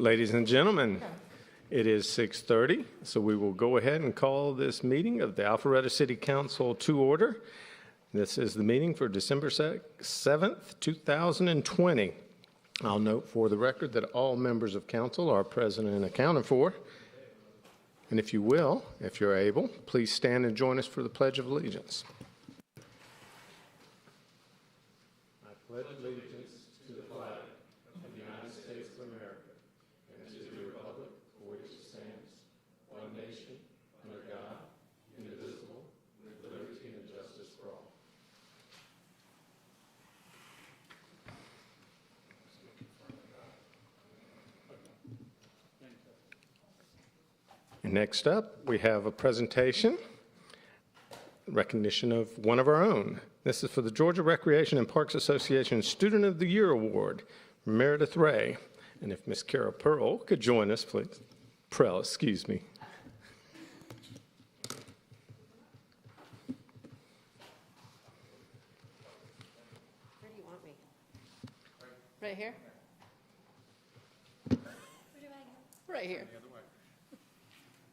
Ladies and gentlemen, it is 6:30, so we will go ahead and call this meeting of the Alpharetta City Council to order. This is the meeting for December 7th, 2020. I'll note for the record that all members of council are present and accounted for. And if you will, if you're able, please stand and join us for the Pledge of Allegiance. I pledge allegiance to the flag of the United States of America and to the republic for which it stands, one nation, under God, indivisible, with liberty and justice for all. Next up, we have a presentation, recognition of one of our own. This is for the Georgia Recreation and Parks Association Student of the Year Award, Meredith Ray. And if Miss Kara Pearl could join us, please. Prell, excuse me. Where do you want me? Right here? Where do I go? Right here.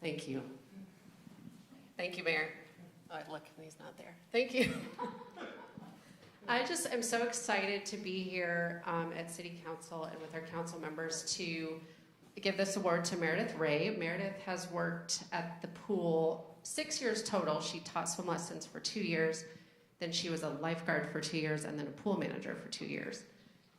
Thank you. Thank you, Mayor. Oh, look, he's not there. Thank you. I just am so excited to be here at City Council and with our council members to give this award to Meredith Ray. Meredith has worked at the pool 6 years total. She taught swim lessons for 2 years. Then she was a lifeguard for 2 years and then a pool manager for 2 years.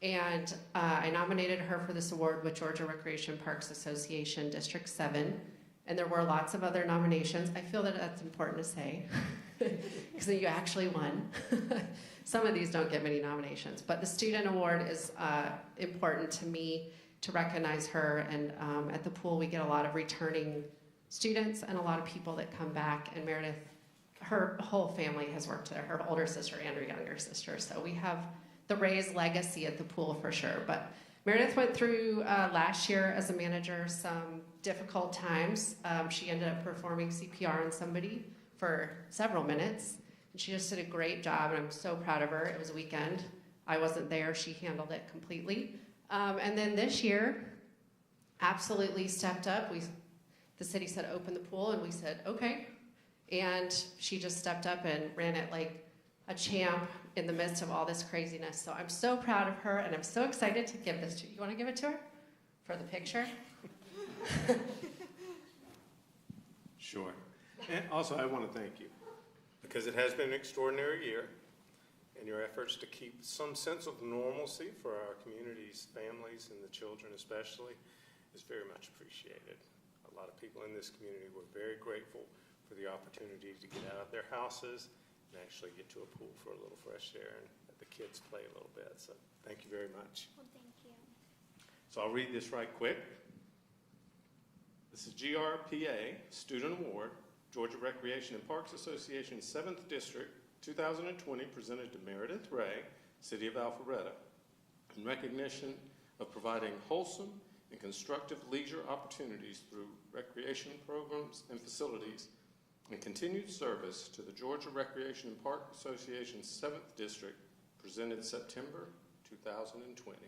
And I nominated her for this award with Georgia Recreation Parks Association District 7. And there were lots of other nominations. I feel that that's important to say because you actually won. Some of these don't get many nominations, but the student award is important to me to recognize her. And at the pool, we get a lot of returning students and a lot of people that come back. And Meredith, her whole family has worked there, her older sister and her younger sister. So we have the Ray's legacy at the pool for sure. But Meredith went through last year as a manager some difficult times. She ended up performing CPR on somebody for several minutes. And she just did a great job, and I'm so proud of her. It was a weekend. I wasn't there. She handled it completely. And then this year, absolutely stepped up. The city said, open the pool, and we said, okay. And she just stepped up and ran it like a champ in the midst of all this craziness. So I'm so proud of her, and I'm so excited to give this to you. You want to give it to her for the picture? Sure. And also, I want to thank you because it has been an extraordinary year, and your efforts to keep some sense of normalcy for our community's families and the children especially is very much appreciated. A lot of people in this community were very grateful for the opportunity to get out of their houses and actually get to a pool for a little fresh air and let the kids play a little bit. So thank you very much. Well, thank you. So I'll read this right quick. This is GRPA Student Award, Georgia Recreation and Parks Association 7th District, 2020, presented to Meredith Ray, City of Alpharetta, in recognition of providing wholesome and constructive leisure opportunities through recreation programs and facilities and continued service to the Georgia Recreation and Park Association's 7th District, presented September 2020.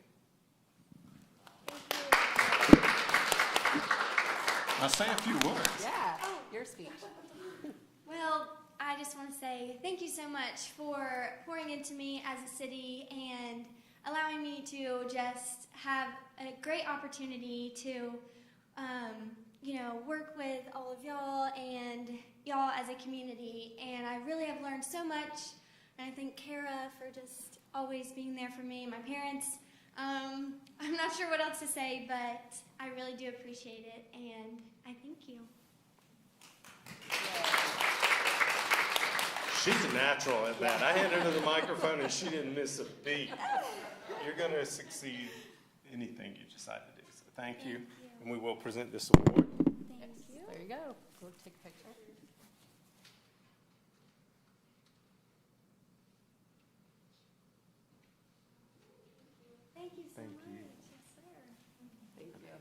Now say a few words. Yeah, your speech. Well, I just want to say thank you so much for pouring into me as a city and allowing me to just have a great opportunity to, work with all of y'all and y'all as a community. And I really have learned so much. And I thank Kara for just always being there for me, my parents. I'm not sure what else to say, but I really do appreciate it, and I thank you. She's a natural at that. I handed her the microphone and she didn't miss a beat. You're going to succeed in anything you decide to do. So thank you. And we will present this award. Thank you. There you go. Go take a picture. Thank you so Thank much. you. Yes, sir. Thank you.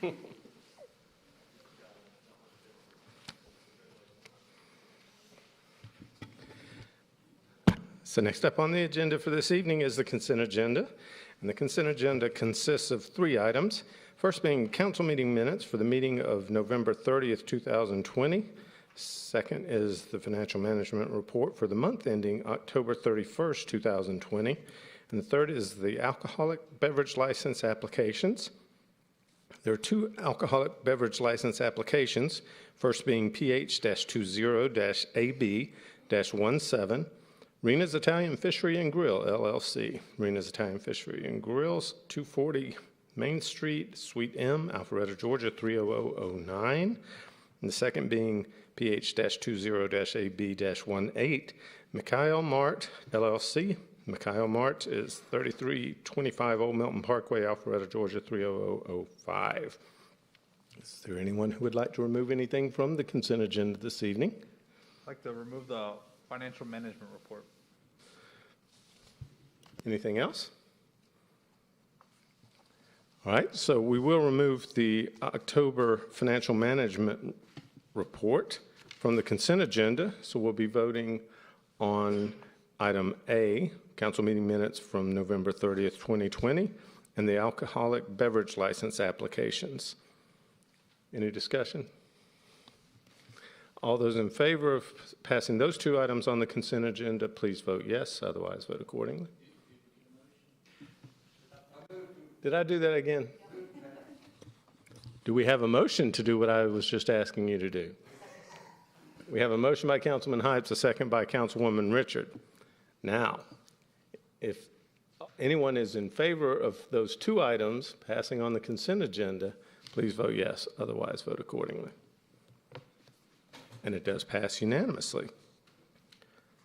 So next up on the agenda for this evening is the consent agenda. And the consent agenda consists of 3 items. First being council meeting minutes for the meeting of November 30th, 2020. Second is the financial management report for the month ending October 31st, 2020. And the third is the alcoholic beverage license applications. There are 2 alcoholic beverage license applications, first being PH-20-AB-17, Rena's Italian Fishery and Grill, LLC. Rena's Italian Fishery and Grills, 240 Main Street, Suite M, Alpharetta, Georgia, 30009. And the second being PH-20-AB-18, Mikhail Mart, LLC. Mikhail Mart is 3325 Old Milton Parkway, Alpharetta, Georgia, 30005. Is there anyone who would like to remove anything from the consent agenda this evening? I'd like to remove the financial management report. Anything else? All right, so we will remove the October financial management report from the consent agenda. So we'll be voting on item A, council meeting minutes from November 30th, 2020, and the alcoholic beverage license applications. Any discussion? All those in favor of passing those 2 items on the consent agenda, please vote yes. Otherwise, vote accordingly. Did I do that again? Do we have a motion to do what I was just asking you to do? We have a motion by Councilman Hypes, a second by Councilwoman Richard. Now, if anyone is in favor of those 2 items passing on the consent agenda, please vote yes. Otherwise, vote accordingly. And it does pass unanimously.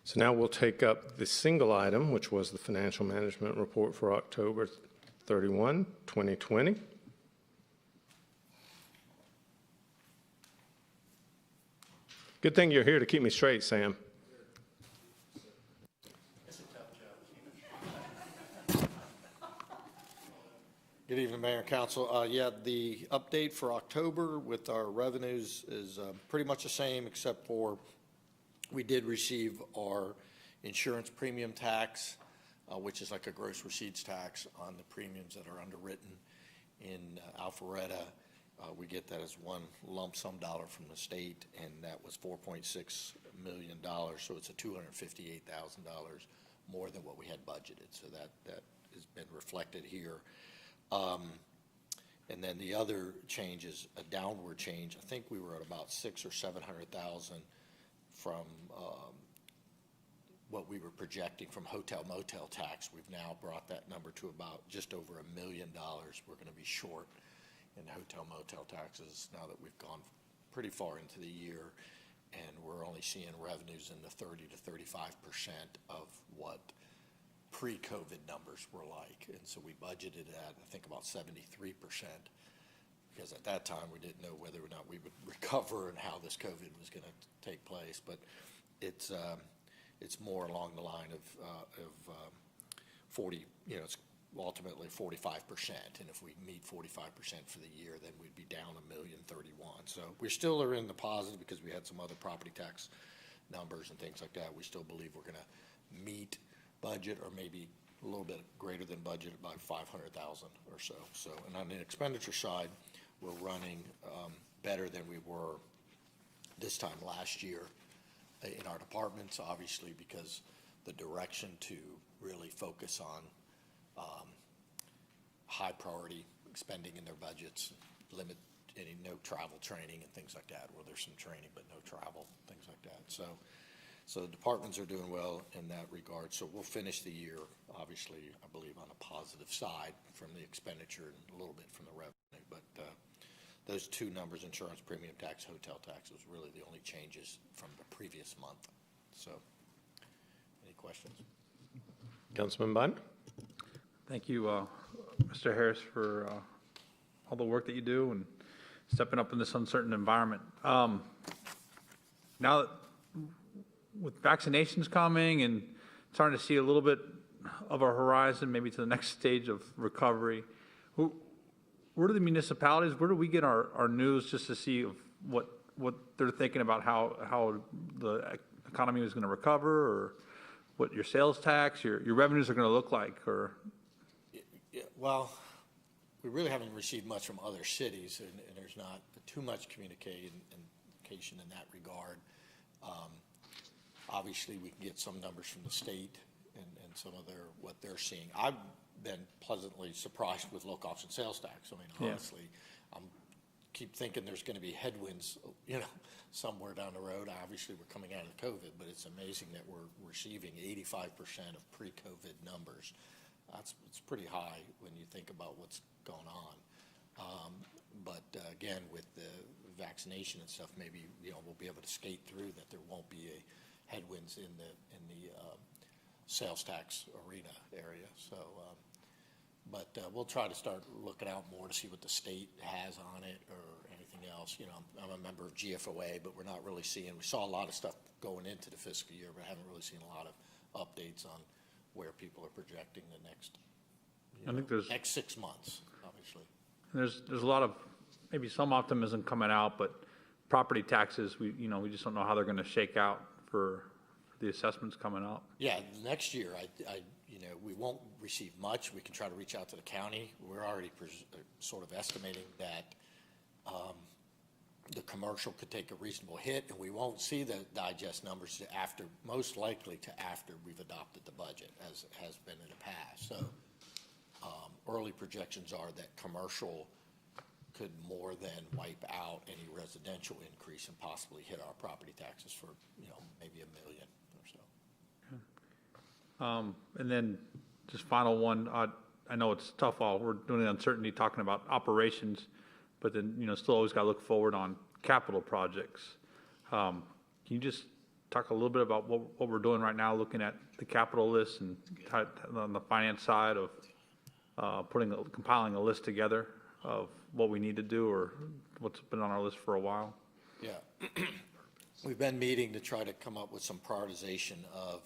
So now we'll take up the single item, which was the financial management report for October 31, 2020. Good thing you're here to keep me straight, Sam. Good evening, Mayor and Council. Yeah, the update for October with our revenues is pretty much the same, except for we did receive our insurance premium tax, which is like a gross receipts tax on the premiums that are underwritten in Alpharetta. We get that as one lump sum dollar from the state, and that was $4.6 million. So it's a $258,000 more than what we had budgeted. So that has been reflected here. And then the other change is a downward change. I think we were at about $600,000 or $700,000 from what we were projecting from hotel motel tax. We've now brought that number to about just over $1 million. We're going to be short in hotel motel taxes now that we've gone pretty far into the year, and we're only seeing revenues in the 30 to 35% of what pre-COVID numbers were like. And so we budgeted at, I think, about 73%, because at that time we didn't know whether or not we would recover and how this COVID was going to take place. But it's more along the line of 40, it's ultimately 45%. And if we meet 45% for the year, then we'd be down $1,031,000. So we still are in the positive because we had some other property tax numbers and things like that. We still believe we're going to meet budget, or maybe a little bit greater than budget, about $500,000 or so. So, and on the expenditure side, we're running better than we were this time last year in our departments, obviously, because the direction to really focus on high priority spending in their budgets, limit no travel, training, and things like that, where there's some training but no travel, things like that. So the departments are doing well in that regard. So we'll finish the year, obviously, I believe, on a positive side from the expenditure and a little bit from the revenue. But those 2 numbers, insurance premium tax, hotel tax, was really the only changes from the previous month. So any questions? Councilman Biden? Thank you, Mr. Harris, for all the work that you do and stepping up in this uncertain environment. Now that with vaccinations coming and starting to see a little bit of a horizon, maybe to the next stage of recovery, where do the municipalities, where do we get our news just to see of what they're thinking about how the economy is going to recover, or what your sales tax, your revenues are going to look like, or? Yeah, well, we really haven't received much from other cities, and there's not too much communication in that regard. Obviously, we can get some numbers from the state and some of what they're seeing. I've been pleasantly surprised with local option sales tax. I mean, honestly, I'm keep thinking there's going to be headwinds, somewhere down the road. Obviously, we're coming out of COVID, but it's amazing that we're receiving 85% of pre-COVID numbers. It's pretty high when you think about what's going on. But again, with the vaccination and stuff, maybe we'll be able to skate through that. There won't be headwinds in the sales tax arena area. So, but we'll try to start looking out more to see what the state has on it or anything else. I'm a member of GFOA, but we're not really seeing. We saw a lot of stuff going into the fiscal year, but haven't really seen a lot of updates on where people are projecting the next. I think there's next 6 months, obviously. There's a lot of maybe some optimism coming out, but property taxes, we just don't know how they're going to shake out for the assessments coming up. Yeah, next year, we won't receive much. We can try to reach out to the county. We're already sort of estimating that the commercial could take a reasonable hit, and we won't see the digest numbers most likely to after we've adopted the budget, as has been in the past. So early projections are that commercial could more than wipe out any residential increase and possibly hit our property taxes for, maybe $1 million or so. And then just final one, I know it's tough, we're doing the uncertainty talking about operations, but then, still always got to look forward on capital projects. Can you just talk a little bit about what we're doing right now, looking at the capital list and on the finance side of compiling a list together of what we need to do or what's been on our list for a while? Yeah. We've been meeting to try to come up with some prioritization of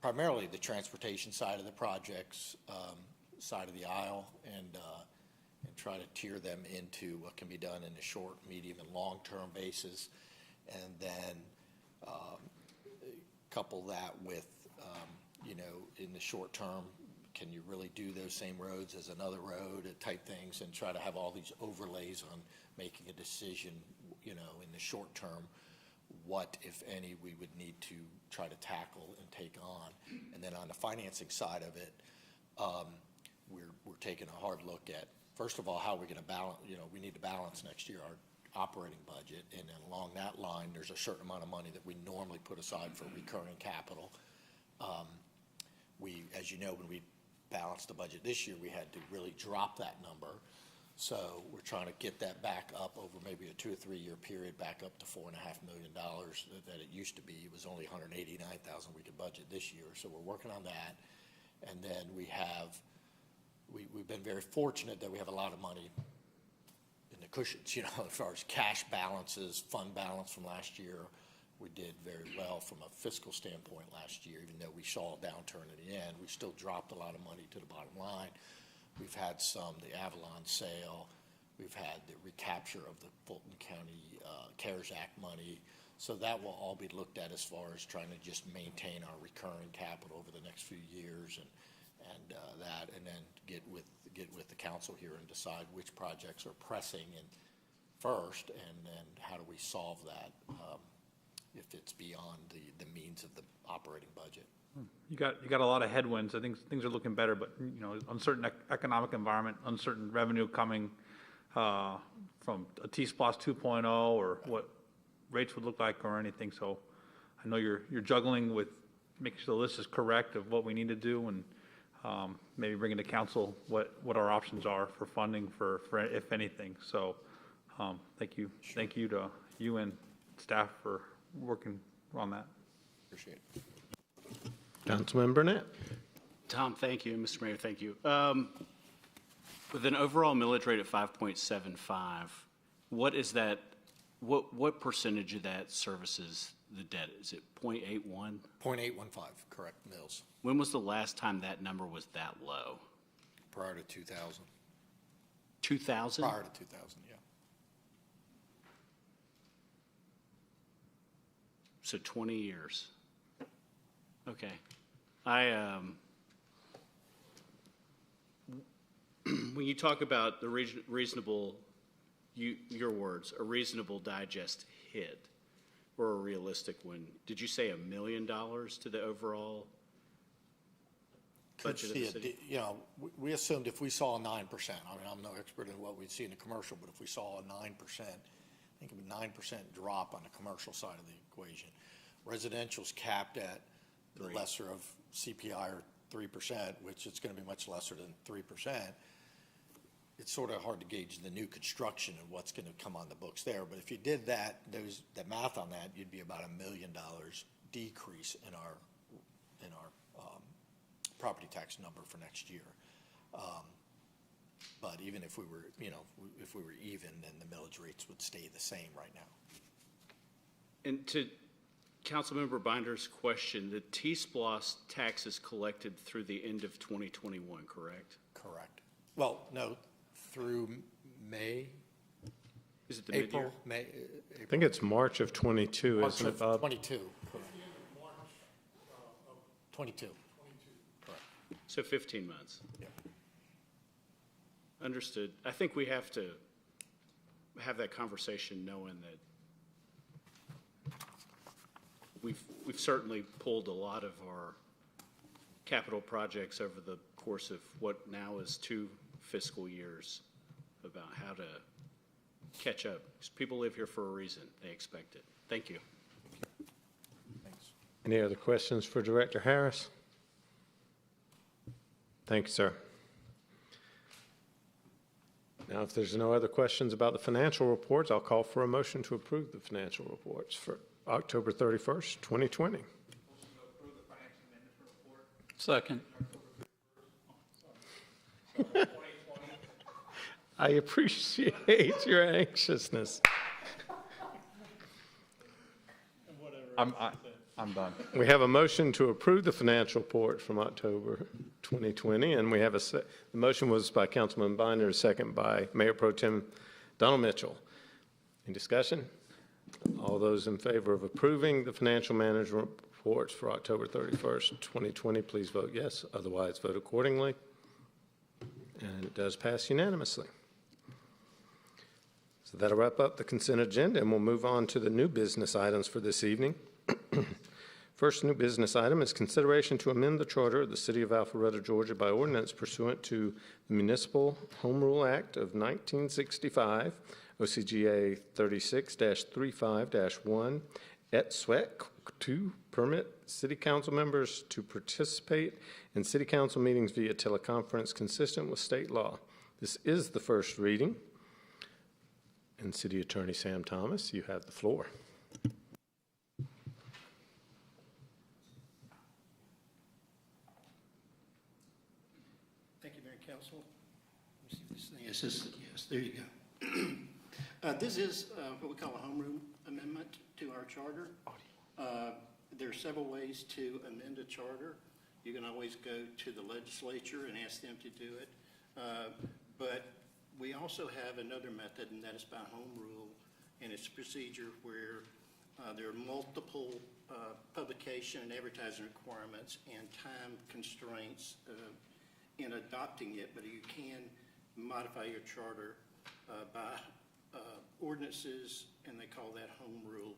primarily the transportation side of the projects, side of the aisle, and try to tier them into what can be done in a short, medium, and long-term basis, and then couple that with, in the short term, can you really do those same roads as another road type things, and try to have all these overlays on making a decision, in the short term, what, if any, we would need to try to tackle and take on. And then on the financing side of it, we're taking a hard look at, first of all, how we're going to balance, we need to balance next year our operating budget. And then along that line, there's a certain amount of money that we normally put aside for recurring capital. As you know, when we balanced the budget this year, we had to really drop that number. So we're trying to get that back up over maybe a 2 or 3 year period, back up to $4.5 million that it used to be. It was only $189,000 we could budget this year. So we're working on that. And then we've been very fortunate that we have a lot of money in the cushions, as far as cash balances, fund balance from last year. We did very well from a fiscal standpoint last year, even though we saw a downturn in the end. We still dropped a lot of money to the bottom line. We've had the Avalon sale. We've had the recapture of the Fulton County CARES Act money. So that will all be looked at as far as trying to just maintain our recurring capital over the next few years, and then get with the council here and decide which projects are pressing and first, and then how do we solve that if it's beyond the means of the operating budget. You got a lot of headwinds. I think things are looking better, but uncertain economic environment, uncertain revenue coming from a T-SPLOST 2.0 or what rates would look like or anything. So I know you're juggling with making sure the list is correct of what we need to do, and maybe bringing to council what our options are for funding for if anything. So thank you. Sure. Thank you to you and staff for working on that. Appreciate it. Councilman Burnett. Tom, thank you. Mr. Mayor, thank you. With an overall millage rate of 5.75, what is that? What percentage of that services the debt? Is it 0.81? 0.815, correct, mills, When was the last time that number was that low? prior to 2000. 2,000? prior to 2000, yeah. So 20 years. Okay. I, when you talk about the reasonable, your words, a reasonable digest hit or a realistic one, did you say $1 million to the overall Could budget of see the it, city? you know, we assumed if we saw a 9%, I mean, I'm no expert in what we'd see in the commercial, but if we saw a 9%, I think it would be 9% drop on the commercial side of the equation. Residential's capped at the lesser of CPI or 3%, which it's going to be much lesser than 3%. It's sort of hard to gauge the new construction and what's going to come on the books there. But if you did that, the math on that, you'd be about $1 million decrease in our property tax number for next year. But even if we were, you know, if we were even, then the millage rates would stay the same right now. And to Councilmember Binder's question, the T-Splosh tax is collected through the end of 2021, correct? Correct. Well, no, through May, Is it the mid-year? April, May, I think it's March of '22, March isn't it, of Bob? 22. Correct. 22. Correct. So 15 months. Yeah. Understood. I think we have to have that conversation knowing that we've certainly pulled a lot of our capital projects over the course of what now is 2 fiscal years about how to catch up. 'Cause people live here for a reason. They expect it. Thank you. Thanks. Any other questions for Director Harris? Thank you, sir. Now, if there's no other questions about the financial reports, I'll call for a motion to approve the financial reports for October 31st, 2020. Second. I appreciate your anxiousness. I'm done. We have a motion to approve the financial report from October 2020, and we have the motion was by Councilman Binder, a second by Mayor Pro Tem Donald Mitchell. Any discussion? All those in favor of approving the financial management reports for October 31st, 2020, please vote yes. Otherwise, vote accordingly. And it does pass unanimously. So that'll wrap up the consent agenda, and we'll move on to the new business items for this evening. First new business item is consideration to amend the charter of the City of Alpharetta, Georgia by ordinance pursuant to the Municipal Home Rule Act of 1965, OCGA 36-35-1, et SWEC, to permit city council members to participate in city council meetings via teleconference consistent with state law. This is the first reading. And City Attorney Sam Thomas, you have the floor. Thank you, Mayor and Council. Let me see if this thing is this. Yes, there you go. This is what we call a home rule amendment to our charter. There are several ways to amend a charter. You can always go to the legislature and ask them to do it. But we also have another method, and that is by home rule. And it's a procedure where there are multiple publication and advertising requirements and time constraints in adopting it, but you can modify your charter by ordinances, and they call that home rule.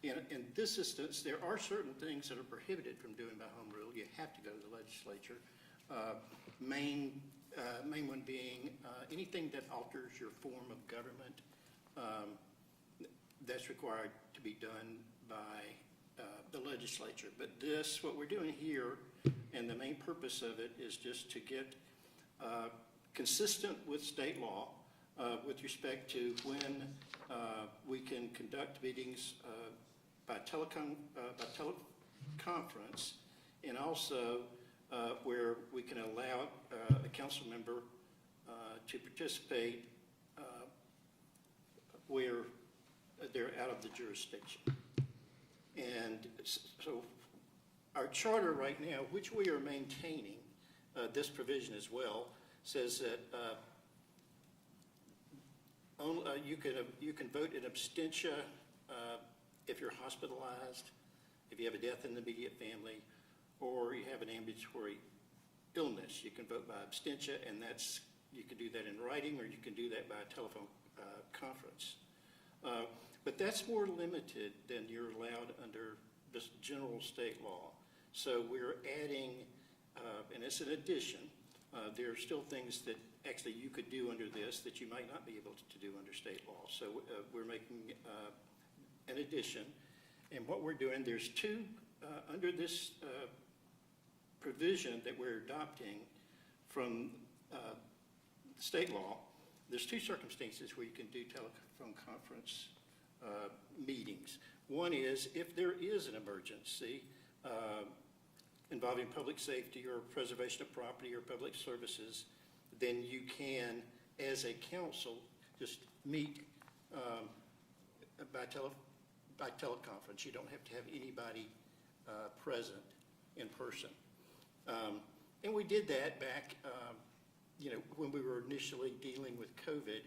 In this instance, there are certain things that are prohibited from doing by home rule. You have to go to the legislature. Main one being anything that alters your form of government, that's required to be done by the legislature. But this, what we're doing here, and the main purpose of it is just to get consistent with state law with respect to when we can conduct meetings by teleconference, and also where we can allow a council member to participate where they're out of the jurisdiction. And so our charter right now, which we are maintaining, this provision as well, says that You can vote in abstention if you're hospitalized, if you have a death in the immediate family, or you have an ambulatory illness. You can vote by abstention, and you can do that in writing, or you can do that by a telephone conference. But that's more limited than you're allowed under this general state law. So we're adding, and it's an addition, there are still things that actually you could do under this that you might not be able to do under state law. So we're making an addition. And what we're doing, there's two, under this provision that we're adopting from state law, there's two circumstances where you can do telephone conference meetings. One is if there is an emergency involving public safety or preservation of property or public services, then you can, as a council, just meet by teleconference. You don't have to have anybody present in person. And we did that back, when we were initially dealing with COVID,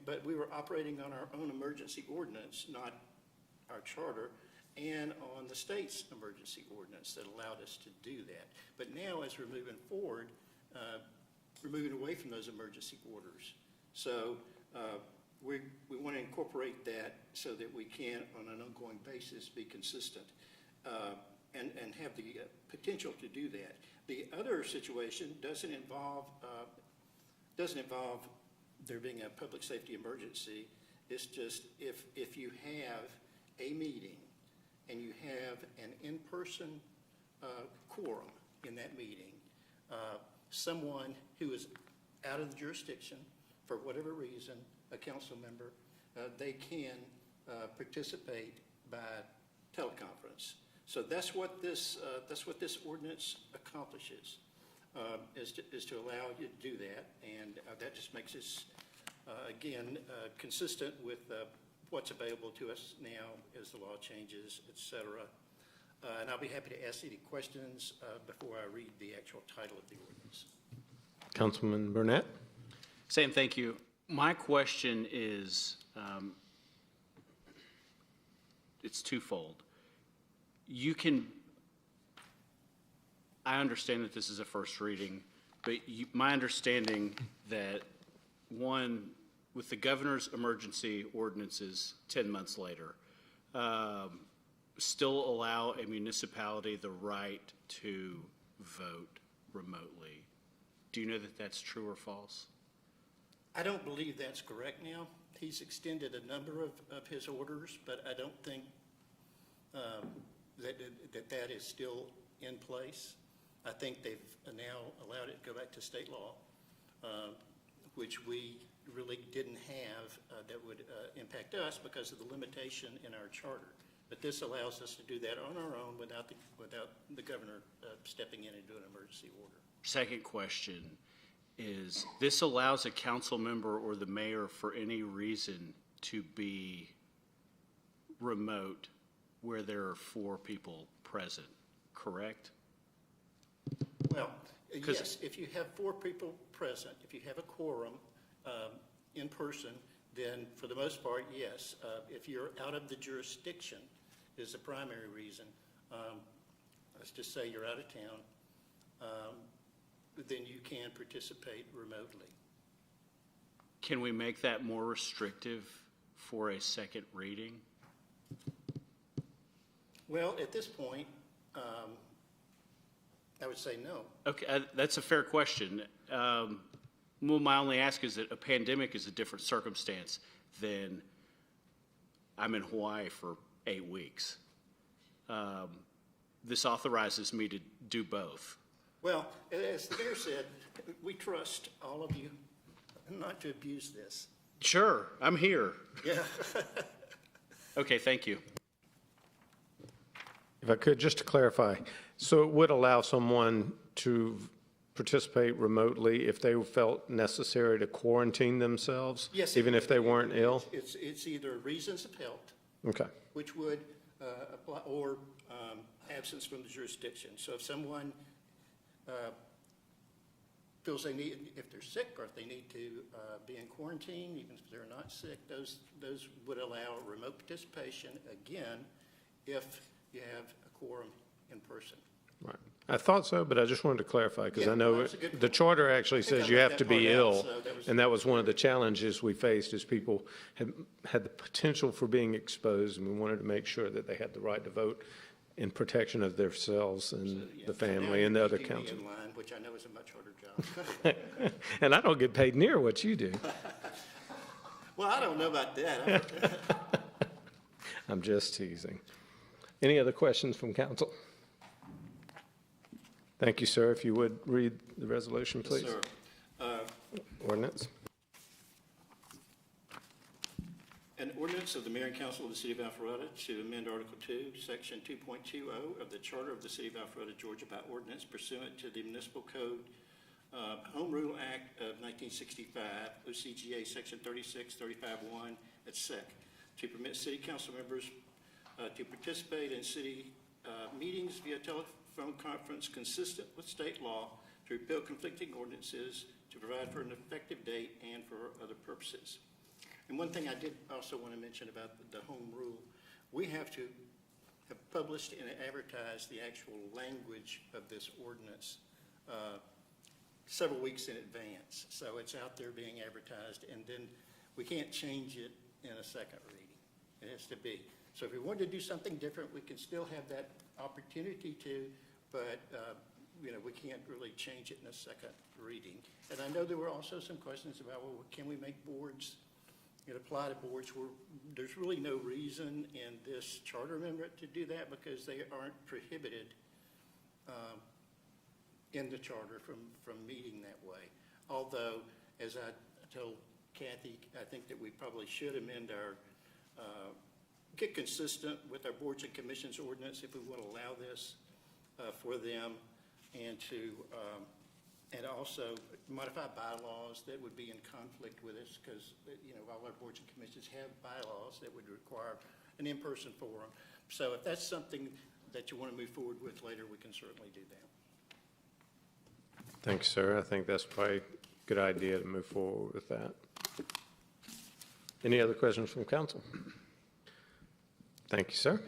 but we were operating on our own emergency ordinance, not our charter, and on the state's emergency ordinance that allowed us to do that. But now, as we're moving forward, we're moving away from those emergency orders. So we want to incorporate that so that we can, on an ongoing basis, be consistent and have the potential to do that. The other situation doesn't involve there being a public safety emergency. It's just if you have a meeting and you have an in-person quorum in that meeting, someone who is out of the jurisdiction for whatever reason, a council member, they can participate by teleconference. So that's what this ordinance accomplishes, is to allow you to do that, and that just makes us again consistent with what's available to us now as the law changes, et cetera. And I'll be happy to ask any questions before I read the actual title of the ordinance. Councilman Burnett? Sam, thank you. My question is, it's twofold. I understand that this is a first reading, but my understanding that, one, with the governor's emergency ordinances 10 months later, still allow a municipality the right to vote remotely. Do you know that that's true or false? I don't believe that's correct now. He's extended a number of his orders, but I don't think that is still in place. I think they've now allowed it to go back to state law, which we really didn't have that would impact us because of the limitation in our charter. But this allows us to do that on our own without the governor stepping in and doing an emergency order. Second question is, this allows a council member or the mayor for any reason to be remote where there are 4 people present, correct? Well, yes, if you have 4 people present, if you have a quorum in person, then for the most part, yes. If you're out of the jurisdiction is the primary reason. Let's just say you're out of town, then you can participate remotely. Can we make that more restrictive for a second reading? Well, at this point, I would say no. Okay, that's a fair question. Well, my only ask is that a pandemic is a different circumstance than I'm in Hawaii for 8 weeks. This authorizes me to do both. Well, as the mayor said, we trust all of you not to abuse this. Sure, I'm here. Yeah. Okay, thank you. If I could, just to clarify, so it would allow someone to participate remotely if they felt necessary to quarantine themselves? Yes. Even if they weren't ill? It's either reasons of health, Okay. which would apply, or absence from the jurisdiction. So if someone feels they need, if they're sick or if they need to be in quarantine, even if they're not sick, those would allow remote participation, again, if you have a quorum in person. Right. I thought so, but I just wanted to clarify, because Yeah, I know that's a good the point. charter actually I think says I you left have to that part be out, ill, so that was- and that was one of the challenges we faced, is people had the potential for being exposed, and we wanted to make sure that they had the right to vote in protection of themselves and Yeah, the so now family and the you're other keeping me council. in line, which I know is a much harder job. And I don't get paid near what you do. Well, I don't know about that. I'm just teasing. Any other questions from council? Thank you, sir. If you would read the resolution, Yes, please. sir. Ordinance. An ordinance of the mayor and council of the city of Alpharetta to amend Article 2, Section 2.20 of the Charter of the city of Alpharetta, Georgia by ordinance pursuant to the Municipal Code Home Rule Act of 1965, OCGA Section 36, 35-1 et sec, to permit city council members to participate in city meetings via telephone conference consistent with state law, to repeal conflicting ordinances, to provide for an effective date, and for other purposes. And one thing I did also want to mention about the home rule, we have to have published and advertised the actual language of this ordinance several weeks in advance. So it's out there being advertised, and then we can't change it in a second reading. It has to be. So if we wanted to do something different, we can still have that opportunity to, but we can't really change it in a second reading. And I know there were also some questions about, well, can we make boards, apply to boards where there's really no reason in this charter amendment to do that, because they aren't prohibited in the charter from meeting that way. Although, as I told Kathy, I think that we probably should amend our, get consistent with our boards and commissions ordinance if we want to allow this for them, and to, and also modify bylaws that would be in conflict with this, because, all our boards and commissions have bylaws that would require an in-person forum. So if that's something that you want to move forward with later, we can certainly do that. Thanks, sir. I think that's probably a good idea to move forward with that. Any other questions from council? Thank you, sir.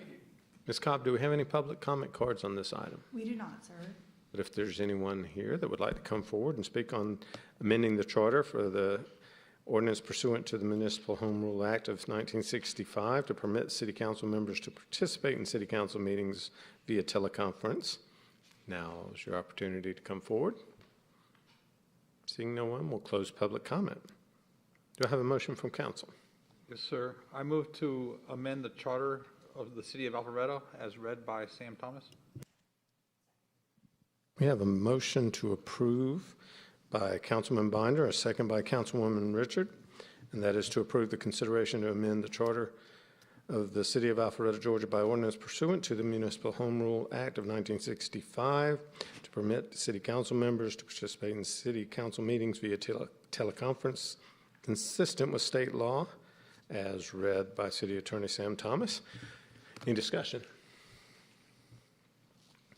Ms. Cobb, do we have any public comment cards on this item? We do not, sir. But if there's anyone here that would like to come forward and speak on amending the charter for the ordinance pursuant to the Municipal Home Rule Act of 1965 to permit city council members to participate in city council meetings via teleconference, now is your opportunity to come forward. Seeing no one, we'll close public comment. Do I have a motion from council? Yes, sir. I move to amend the charter of the city of Alpharetta as read by Sam Thomas. We have a motion to approve by Councilman Binder, a second by Councilwoman Richard, and that is to approve the consideration to amend the charter of the city of Alpharetta, Georgia by ordinance pursuant to the Municipal Home Rule Act of 1965 to permit city council members to participate in city council meetings via teleconference consistent with state law as read by City Attorney Sam Thomas. Any discussion?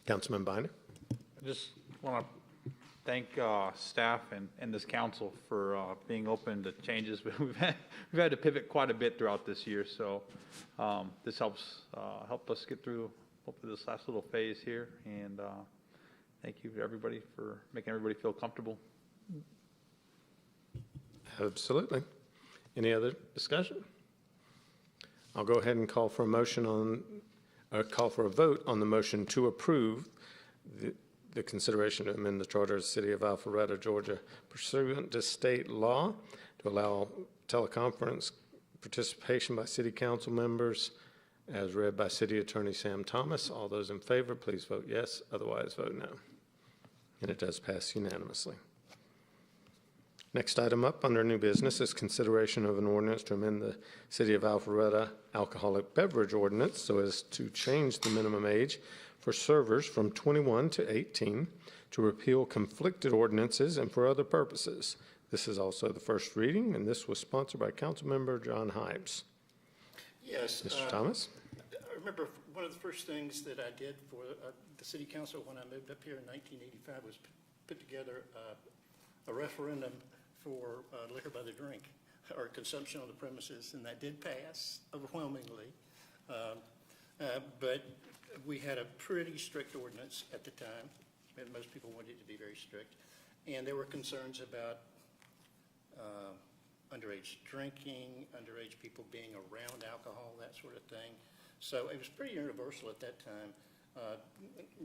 Councilman Binder? I just want to thank staff and this council for being open to changes. We've had to pivot quite a bit throughout this year, so this help us get through hopefully this last little phase here. And thank you to everybody for making everybody feel comfortable. Absolutely. Any other discussion? I'll go ahead and call for a vote on the motion to approve the consideration to amend the charter of the city of Alpharetta, Georgia, pursuant to state law to allow teleconference participation by city council members as read by City Attorney Sam Thomas. All those in favor, please vote yes. Otherwise, vote no. And it does pass unanimously. Next item up under new business is consideration of an ordinance to amend the City of Alpharetta alcoholic beverage ordinance so as to change the minimum age for servers from 21 to 18, to repeal conflicted ordinances and for other purposes. This is also the first reading, and this was sponsored by Councilmember John Hypes. Yes. Mr. Thomas? I remember one of the first things that I did for the city council when I moved up here in 1985 was put together a referendum for liquor by the drink or consumption on the premises, and that did pass overwhelmingly. But we had a pretty strict ordinance at the time, and most people wanted it to be very strict. And there were concerns about underage drinking, underage people being around alcohol, that sort of thing. So it was pretty universal at that time.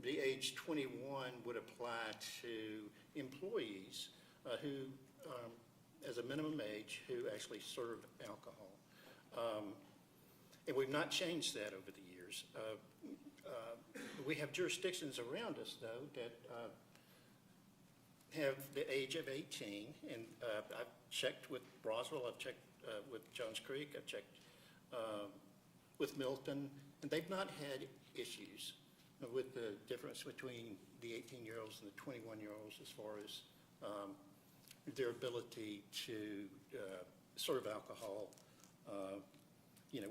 The age 21 would apply to employees who, as a minimum age, who actually served alcohol. And we've not changed that over the years. We have jurisdictions around us, though, that have the age of 18, and I've checked with Roswell, I've checked with Johns Creek, I've checked with Milton, and they've not had issues with the difference between the 18-year-olds and the 21-year-olds as far as their ability to serve alcohol.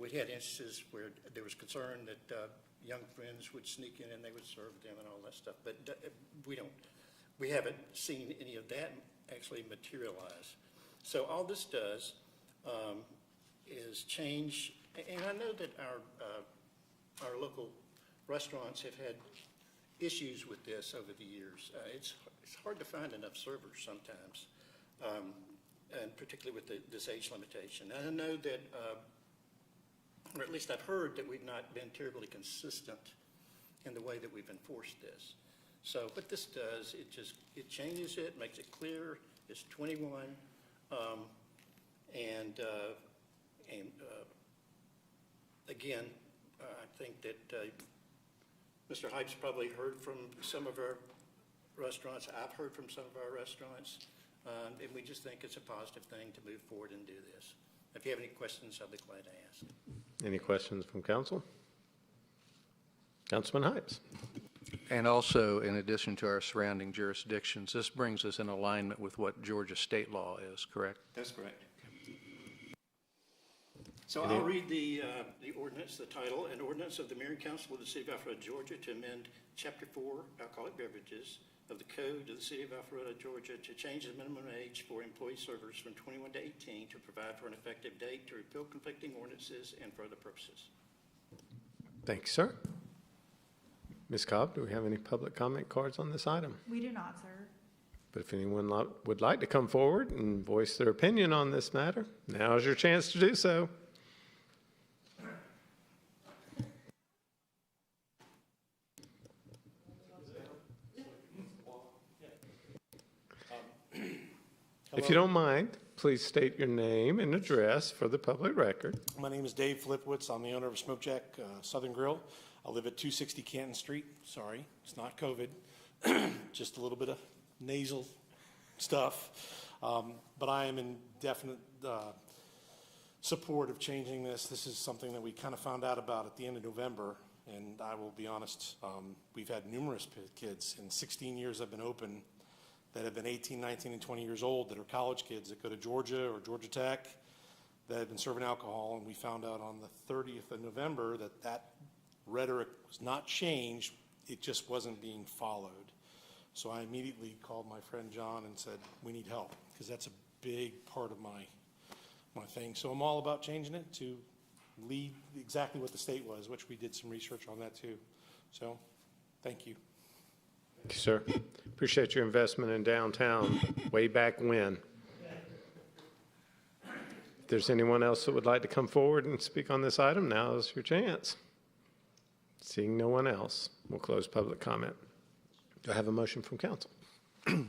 We had instances where there was concern that young friends would sneak in and they would serve them and all that stuff, but we haven't seen any of that actually materialize. So all this does is change, and I know that our local restaurants have had issues with this over the years. It's hard to find enough servers sometimes, and particularly with this age limitation. And I know that, or at least I've heard that we've not been terribly consistent in the way that we've enforced this. So what this does, it changes it, makes it clear, it's 21, again, I think that Mr. Hype's probably heard from some of our restaurants. I've heard from some of our restaurants, and we just think it's a positive thing to move forward and do this. If you have any questions, I'll be glad to ask. Any questions from council? Councilman Hypes. And also, in addition to our surrounding jurisdictions, this brings us in alignment with what Georgia state law is, correct? That's correct. So I'll read the ordinance, the title, an ordinance of the Mayor and Council of the City of Alpharetta, Georgia, to amend Chapter 4, alcoholic beverages, of the Code of the City of Alpharetta, Georgia, to change the minimum age for employee servers from 21 to 18, to provide for an effective date, to repeal conflicting ordinances, and for other purposes. Thank you, sir. Ms. Cobb, do we have any public comment cards on this item? We do not, sir. But if anyone would like to come forward and voice their opinion on this matter, now is your chance to do so. If you don't mind, please state your name and address for the public record. My name is Dave Flipwitz. I'm the owner of Smoke Jack Southern Grill. I live at 260 Canton Street. Sorry, it's not COVID. Just a little bit of nasal stuff. But I am in definite support of changing this. This is something that we kind of found out about at the end of November. And I will be honest, we've had numerous kids in 16 years I've been open that have been 18, 19, and 20 years old that are college kids that go to Georgia or Georgia Tech that have been serving alcohol. And we found out on the 30th of November that rhetoric was not changed, it just wasn't being followed. So I immediately called my friend John and said, we need help, because that's a big part of my thing. So I'm all about changing it to lead exactly what the state was, which we did some research on that too. So, thank you. Thank you, sir. Appreciate your investment in downtown way back when. If there's anyone else that would like to come forward and speak on this item, now is your chance. Seeing no one else, we'll close public comment. Do I have a motion from council?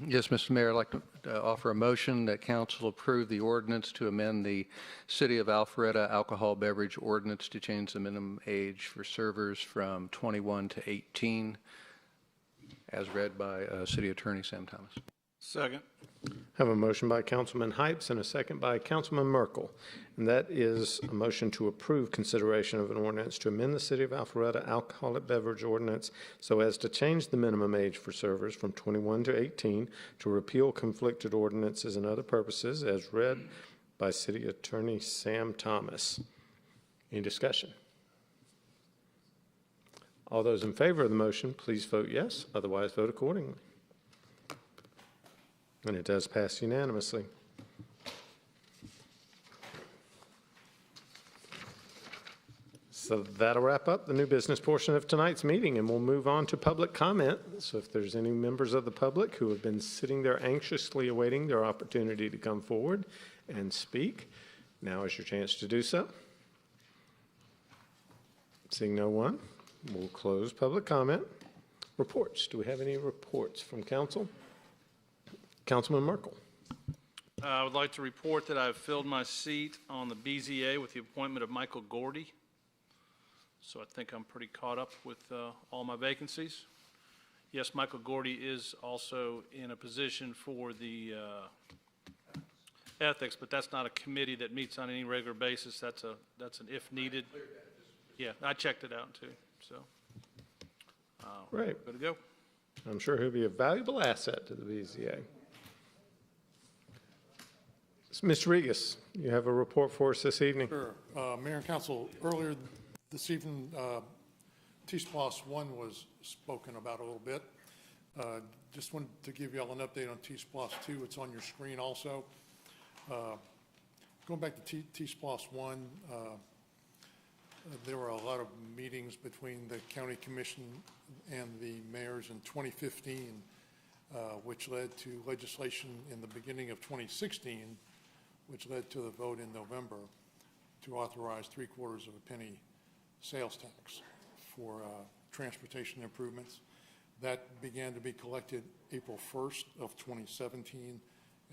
Yes, Mr. Mayor, I'd like to offer a motion that council approve the ordinance to amend the City of Alpharetta alcohol beverage ordinance to change the minimum age for servers from 21 to 18, as read by City Attorney Sam Thomas. Second. Have a motion by Councilman Hypes and a second by Councilman Merkel. And that is a motion to approve consideration of an ordinance to amend the City of Alpharetta alcoholic beverage ordinance so as to change the minimum age for servers from 21 to 18, to repeal conflicted ordinances and other purposes, as read by City Attorney Sam Thomas. Any discussion? All those in favor of the motion, please vote yes. Otherwise, vote accordingly. And it does pass unanimously. So that'll wrap up the new business portion of tonight's meeting, and we'll move on to public comment. So if there's any members of the public who have been sitting there anxiously awaiting their opportunity to come forward and speak, now is your chance to do so. Seeing no one, we'll close public comment. Reports. Do we have any reports from council? Councilman Merkel. I would like to report that I've filled my seat on the BZA with the appointment of Michael Gordy. So I think I'm pretty caught up with all my vacancies. Yes, Michael Gordy is also in a position for the ethics, but that's not a committee that meets on any regular basis. That's an if needed. Yeah, I checked it out too, so. Right. Good to go. I'm sure he'll be a valuable asset to the BZA. Mr. Regas, you have a report for us this evening? Sure. Mayor and Council, earlier this evening, T-SPLOS 1 was spoken about a little bit. Just wanted to give you all an update on T-SPLOS 2. It's on your screen also. Going back to T-SPLOS 1, there were a lot of meetings between the county commission and the mayors in 2015, which led to legislation in the beginning of 2016, which led to the vote in November to authorize 3/4 of a penny sales tax for transportation improvements. That began to be collected April 1st of 2017,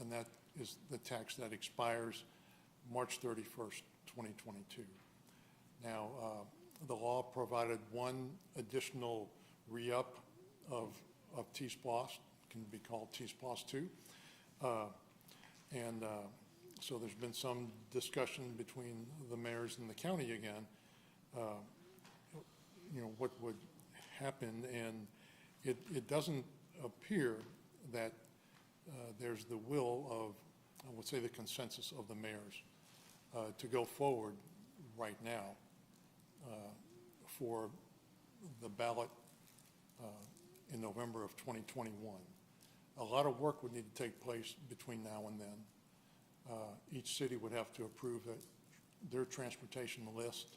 and that is the tax that expires March 31st, 2022. Now, the law provided one additional re-up of T-SPLOS, can be called T-SPLOS 2. So there's been some discussion between the mayors and the county again, what would happen, and it doesn't appear that there's the will of, I would say, the consensus of the mayors to go forward right now for the ballot in November of 2021. A lot of work would need to take place between now and then. Each city would have to approve their transportation list,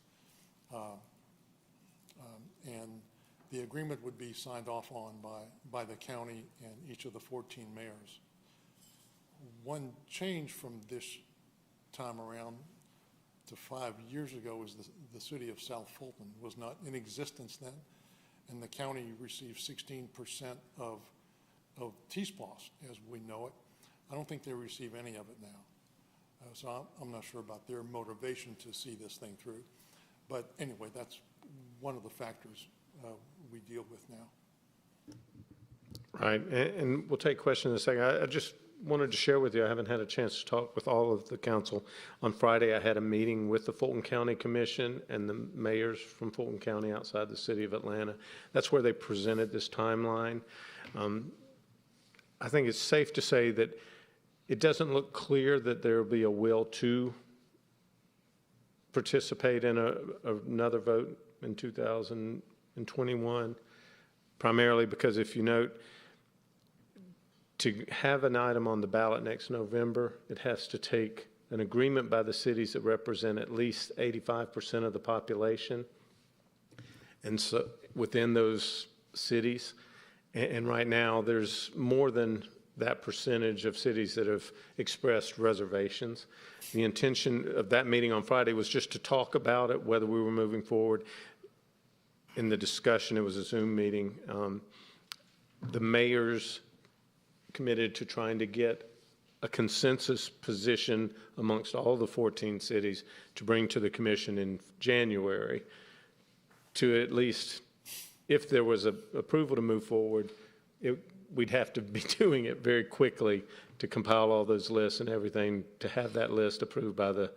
and the agreement would be signed off on by the county and each of the 14 mayors. One change from this time around to 5 years ago is the city of South Fulton was not in existence then, and the county received 16% of T-SPLOS as we know it. I don't think they receive any of it now. So I'm not sure about their motivation to see this thing through. But anyway, that's one of the factors we deal with now. Right, and we'll take questions in a second. I just wanted to share with you, I haven't had a chance to talk with all of the council. On Friday, I had a meeting with the Fulton County Commission and the mayors from Fulton County outside the city of Atlanta. That's where they presented this timeline. I think it's safe to say that it doesn't look clear that there will be a will to participate in another vote in 2021, primarily because if you note, to have an item on the ballot next November, it has to take an agreement by the cities that represent at least 85% of the population. And so within those cities, and right now there's more than that percentage of cities that have expressed reservations. The intention of that meeting on Friday was just to talk about it, whether we were moving forward. In the discussion, it was a Zoom meeting. The mayors committed to trying to get a consensus position amongst all the 14 cities to bring to the commission in January to at least, if there was a approval to move forward, we'd have to be doing it very quickly to compile all those lists and everything to have that list approved by the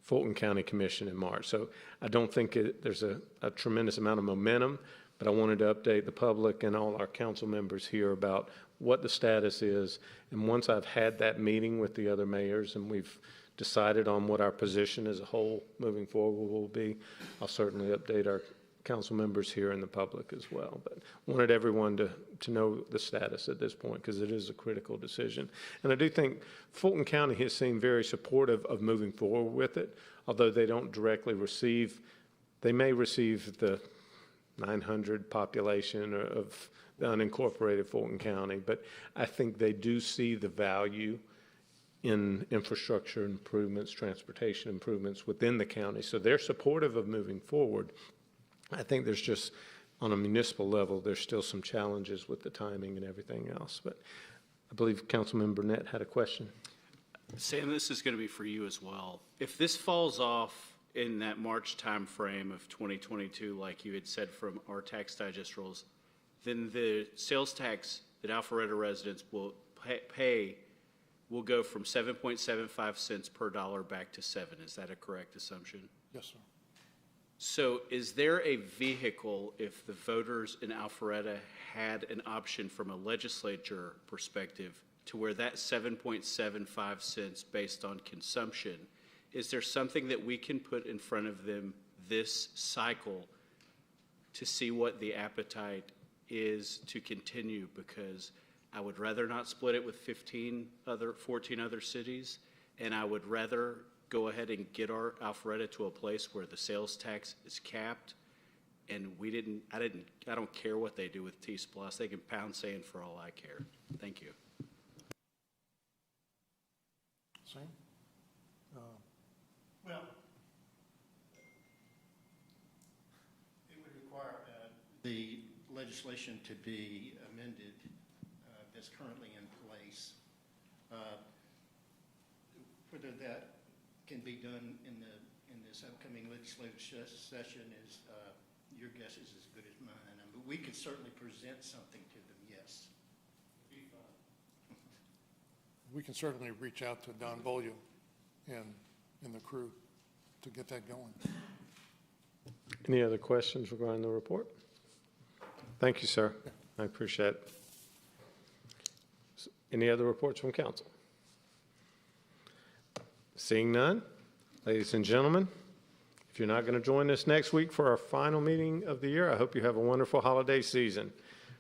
Fulton County Commission in March. So I don't think there's a tremendous amount of momentum, but I wanted to update the public and all our council members here about what the status is. And once I've had that meeting with the other mayors and we've decided on what our position as a whole moving forward will be, I'll certainly update our council members here and the public as well. But wanted everyone to know the status at this point because it is a critical decision. And I do think Fulton County has seemed very supportive of moving forward with it, although they don't directly receive, they may receive the 900 population of the unincorporated Fulton County, but I think they do see the value in infrastructure improvements, transportation improvements within the county. So they're supportive of moving forward. I think there's just, on a municipal level, there's still some challenges with the timing and everything else. But I believe Councilman Burnett had a question. Sam, this is going to be for you as well. If this falls off in that March timeframe of 2022, like you had said from our tax digest rules, then the sales tax that Alpharetta residents will pay will go from 7.75 cents per dollar back to 7. Is that a correct assumption? Yes, sir. So is there a vehicle, if the voters in Alpharetta had an option from a legislature perspective, to where that 7.75 cents based on consumption, is there something that we can put in front of them this cycle to see what the appetite is to continue? Because I would rather not split it with 14 other cities, and I would rather go ahead and get our Alpharetta to a place where the sales tax is capped, and I don't care what they do with T-Splosh. They can pound sand for all I care. Thank you. Sam? Well, it would require the legislation to be amended that's currently in place. Whether that can be done in this upcoming legislative session is, your guess is as good as mine. But we could certainly present something to them, yes. We can certainly reach out to Don Bollier and the crew to get that going. Any other questions regarding the report? Thank you, sir. I appreciate it. Any other reports from council? Seeing none, ladies and gentlemen, if you're not going to join us next week for our final meeting of the year, I hope you have a wonderful holiday season.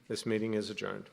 This meeting is adjourned.